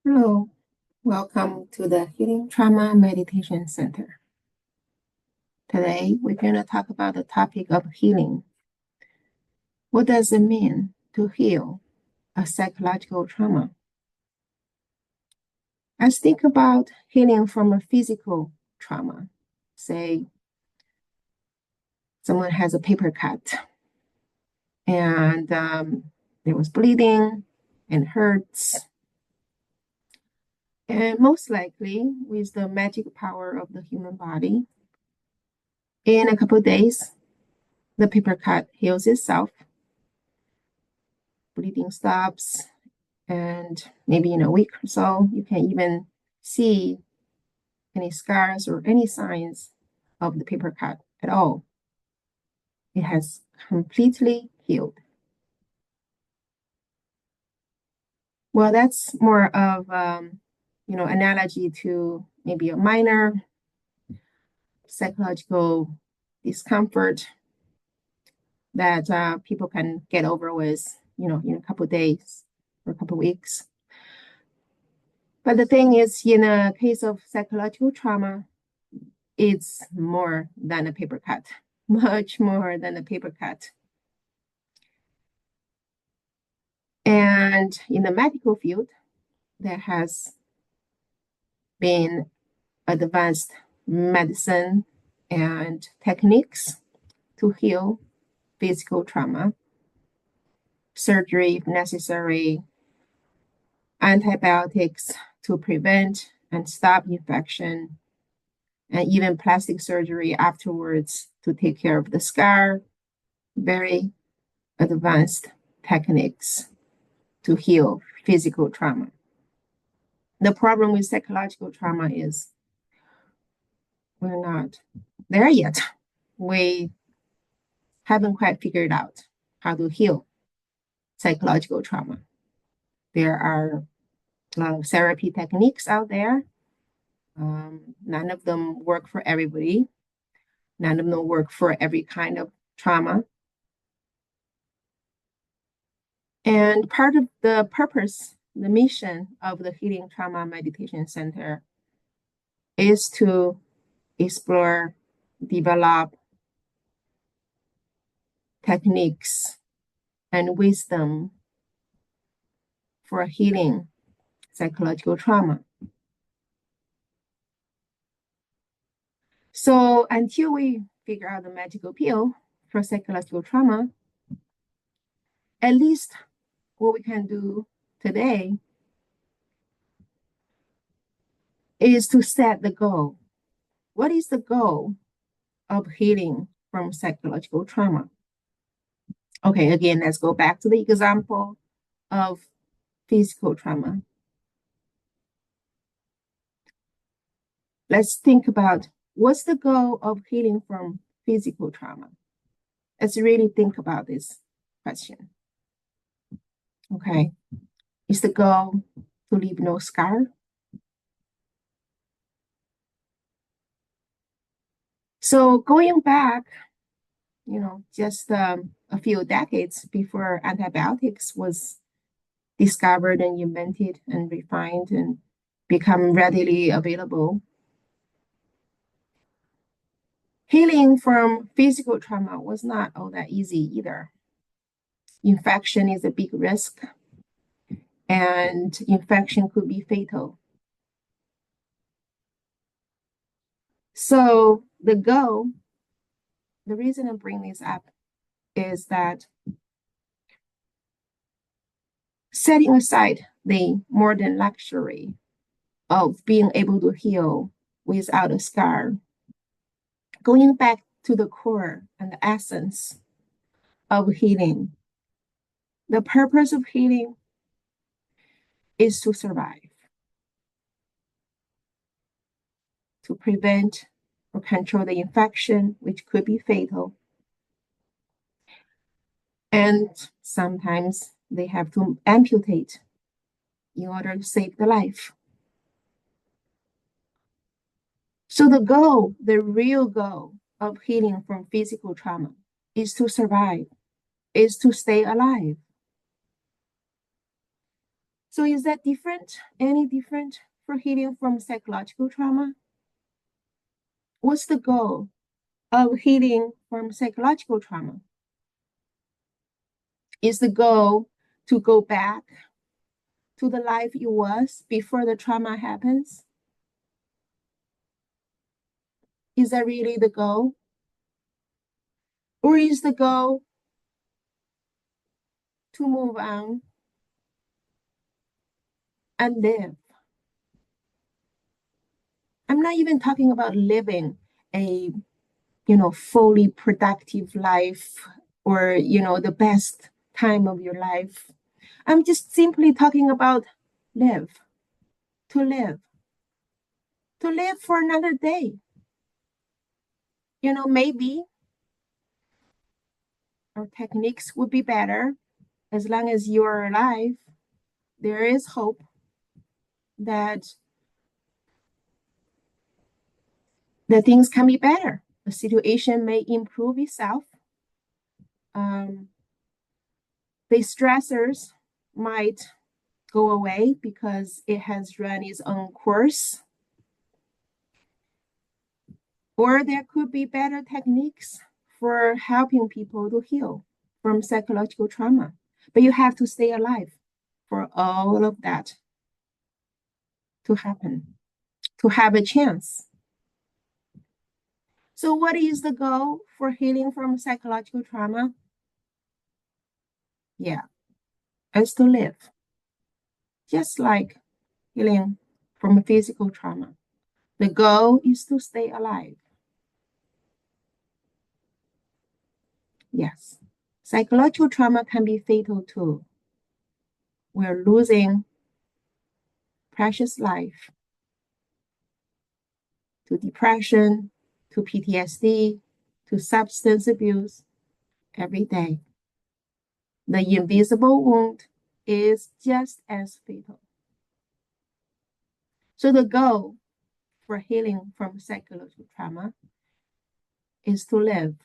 Hello, welcome to the Healing Trauma Meditation Center. Today, we're going to talk about the topic of healing. What does it mean to heal a psychological trauma? Let's think about healing from a physical trauma. Say, someone has a paper cut and there was bleeding and hurts. And most likely, with the magic power of the human body, in a couple of days, the paper cut heals itself, bleeding stops, and maybe in a week or so, you can even see any scars or any signs of the paper cut at all. It has completely healed. Well, that's more of analogy to maybe a minor psychological discomfort that people can get over with, in a couple of days or a couple of weeks. But the thing is, in a case of psychological trauma, it's more than a paper cut, much more than a paper cut. And in the medical field, there has been advanced medicine and techniques to heal physical trauma, surgery if necessary, antibiotics to prevent and stop infection, and even plastic surgery afterwards to take care of the scar. Very advanced techniques to heal physical trauma. The problem with psychological trauma is we're not there yet. We haven't quite figured out how to heal psychological trauma. There are a lot of therapy techniques out there. None of them work for everybody. None of them work for every kind of trauma. And part of the purpose, the mission of the Healing Trauma Meditation Center is to explore, develop techniques and wisdom for healing psychological trauma. So until we figure out the magical pill for psychological trauma, at least what we can do today is to set the goal. What is the goal of healing from psychological trauma? Okay, again, let's go back to the example of physical trauma. Let's think about what's the goal of healing from physical trauma? Let's really think about this question. Okay, is the goal to leave no scar? So going back, just a few decades before antibiotics was discovered and invented and refined and become readily available, healing from physical trauma was not all that easy either. Infection is a big risk, and infection could be fatal. So the reason I bring this up is that setting aside the modern luxury of being able to heal without a scar, going back to the core and the essence of healing, the purpose of healing is to survive, to prevent or control the infection, which could be fatal. And sometimes they have to amputate in order to save the life. So the real goal of healing from physical trauma is to survive, is to stay alive. So is that different? Any different for healing from psychological trauma? What's the goal of healing from psychological trauma? Is the goal to go back to the life you was before the trauma happens? Is that really the goal? Or is the goal to move on and live? I'm not even talking about living a, fully productive life or, the best time of your life. I'm just simply talking about live, to live, to live for another day. Maybe our techniques would be better as long as you're alive. There is hope that things can be better. The situation may improve itself. The stressors might go away because it has run its own course. Or there could be better techniques for helping people to heal from psychological trauma. But you have to stay alive for all of that to happen, to have a chance. So what is the goal for healing from psychological trauma? Yeah, is to live. Just like healing from physical trauma. The goal is to stay alive. Yes. Psychological trauma can be fatal too. We're losing precious life to depression, to PTSD, to substance abuse every day. The invisible wound is just as fatal. So the goal for healing from psychological trauma is to live,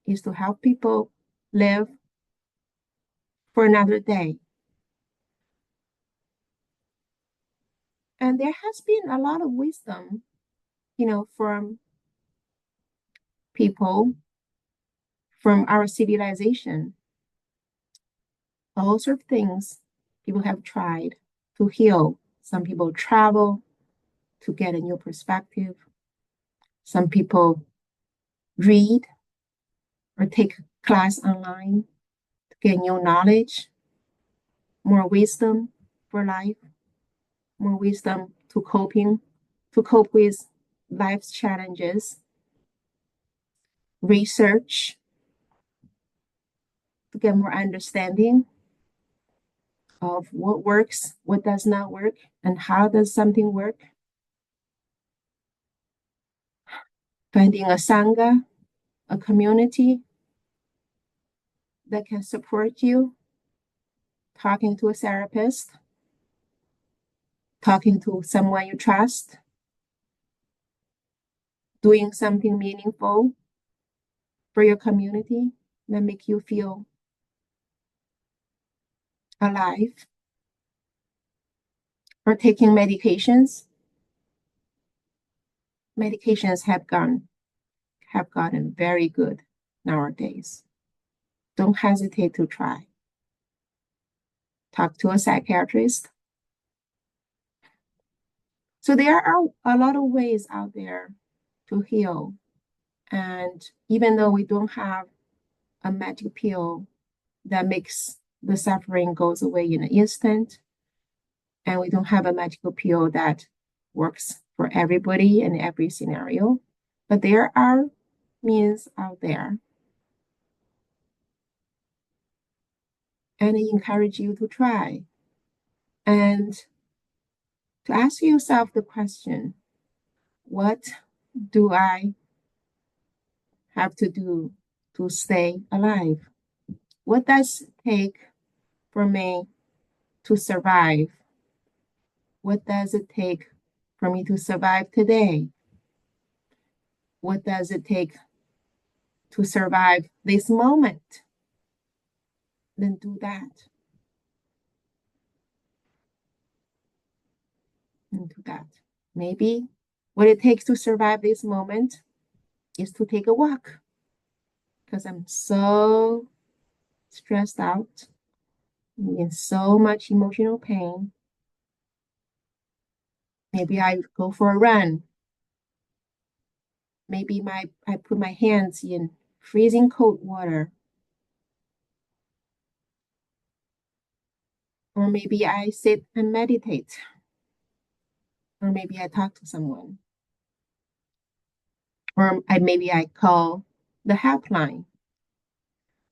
is to help people live for another day. And there has been a lot of wisdom, from people from our civilization. All sorts of things people have tried to heal. Some people travel to get a new perspective. Some people read or take class online to get new knowledge, more wisdom for life, more wisdom to cope with life's challenges, research to get more understanding of what works, what does not work, and how does something work. Finding a sangha, a community that can support you, talking to a therapist, talking to someone you trust, doing something meaningful for your community that make you feel alive, or taking medications. Medications have gotten very good nowadays. Don't hesitate to try. Talk to a psychiatrist. So there are a lot of ways out there to heal. And even though we don't have a magic pill that makes the suffering goes away in an instant, and we don't have a magical pill that works for everybody in every scenario, but there are means out there. And I encourage you to try and to ask yourself the question, what do I have to do to stay alive? What does it take for me to survive? What does it take for me to survive today? What does it take to survive this moment? Then do that. And do that. Maybe what it takes to survive this moment is to take a walk because I'm so stressed out, in so much emotional pain. Maybe I go for a run. Maybe I put my hands in freezing cold water. Or maybe I sit and meditate. Or maybe I talk to someone. Or maybe I call the helpline.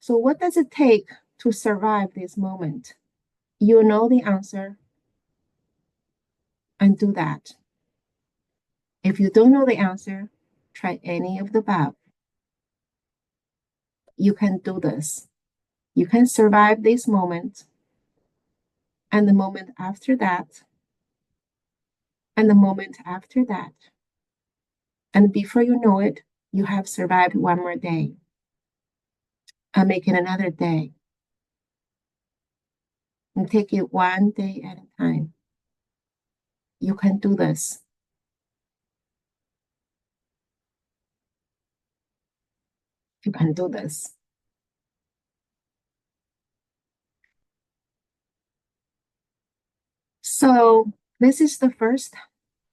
So what does it take to survive this moment? You know the answer and do that. If you don't know the answer, try any of the above. You can do this. You can survive this moment and the moment after that and the moment after that. And before you know it, you have survived one more day and make it another day. And take it one day at a time. You can do this. You can do this. So this is the first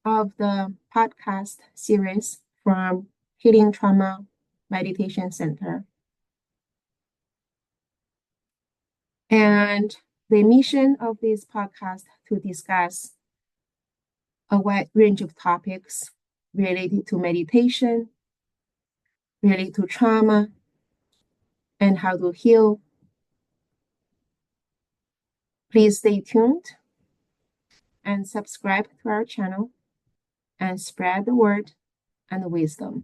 of the podcast series from Healing Trauma Meditation Center. And the mission of this podcast to discuss a wide range of topics related to meditation, related to trauma, and how to heal. Please stay tuned and subscribe to our channel and spread the word and the wisdom.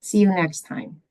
See you next time.